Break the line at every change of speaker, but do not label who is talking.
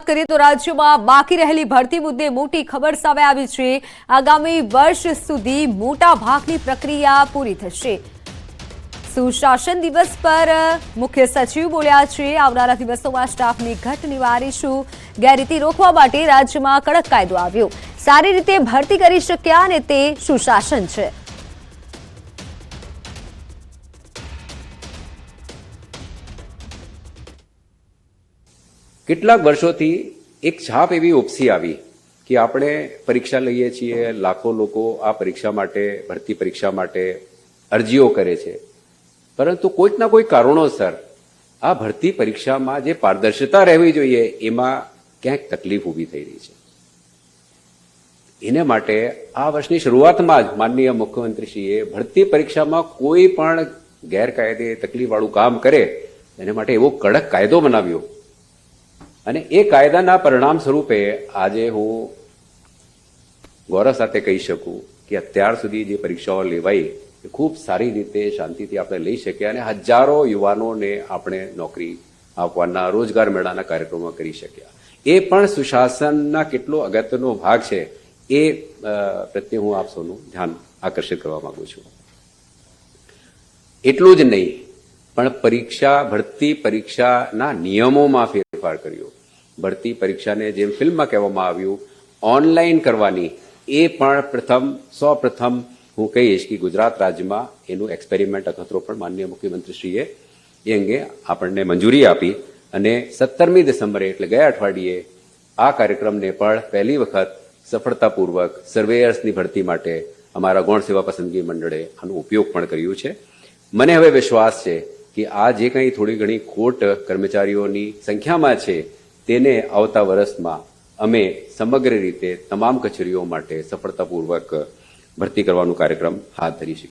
કરીએ તો રાજ્યમાં બાકી રહેલી ભરતી મુદ્દે મોટી ખબર સામે આવી છે। આગામી વર્ષ સુધી મોટા ભાગની પ્રક્રિયા પૂરી થશે। સુશાસન દિવસ પર મુખ્ય સચિવ બોલ્યા છે, આવનારા દિવસોમાં સ્ટાફની ઘટ નિવારીશું। ગેરરીતિ રોકવા માટે રાજ્યમાં કડક કાયદો આવ્યો। સારી રીતે ભરતી કરી શક્યા અને તે સુશાસન છે।
કેટલાક વર્ષોથી એક છાપ એવી ઉપસી આવી કે આપણે પરીક્ષા લઈએ છીએ, લાખો લોકો આ પરીક્ષા માટે, ભરતી પરીક્ષા માટે અરજીઓ કરે છે, પરંતુ કોઈકના કોઈ કારણોસર આ ભરતી પરીક્ષામાં જે પારદર્શિતા રહેવી જોઈએ એમાં ક્યાંક તકલીફ ઊભી થઈ રહી છે। એને માટે આ વર્ષની શરૂઆતમાં જ માનનીય મુખ્યમંત્રીશ્રીએ ભરતી પરીક્ષામાં કોઈ પણ ગેરકાયદે તકલીફવાળું કામ કરે એને માટે એવો કડક કાયદો બનાવ્યો અને એ કાયદાના પરિણામ સ્વરૂપે આજે હું ગૌરવ સાથે કહી શકું કે અત્યાર સુધી જે પરીક્ષાઓ લેવાઈ એ ખૂબ સારી રીતે શાંતિથી આપણે લઈ શક્યા અને હજારો યુવાનોને આપણે નોકરી આપવાના રોજગાર મેળાના કાર્યક્રમો કરી શક્યા। એ પણ સુશાસનના કેટલો અગત્યનો ભાગ છે એ પ્રત્યે હું આપ સૌનું ધ્યાન આકર્ષિત કરવા માંગુ છું। એટલું જ નહીં પણ ભરતી પરીક્ષાના નિયમોમાં ફેરફાર કર્યો। ભરતી પરીક્ષાને જેમ ફિલ્મમાં કહેવામાં આવ્યું ઓનલાઈન કરવાની એ પણ સૌપ્રથમ હું કહીશ કે ગુજરાત રાજ્યમાં એનું એક્સપેરિમેન્ટ અખતરો પણ માનનીય મુખ્યમંત્રીશ્રીએ એ અંગે આપણને મંજૂરી આપી અને 17મી ડિસેમ્બરે એટલે ગયા અઠવાડિયે આ કાર્યક્રમને પણ પહેલી વખત સફળતાપૂર્વક સર્વેયર્સની ભરતી માટે અમારા ગૌણ સેવા પસંદગી મંડળે આનો ઉપયોગ પણ કર્યું છે। મને હવે વિશ્વાસ છે કે આ જે કંઈ થોડી ઘણી ખોટ કર્મચારીઓની સંખ્યામાં છે તેને આવતા વર્ષમાં અમે સમગ્ર રીતે તમામ કચેરીઓ માટે સફળતાપૂર્વક ભરતી કરવાનો કાર્યક્રમ હાથ ધરી શકીએ।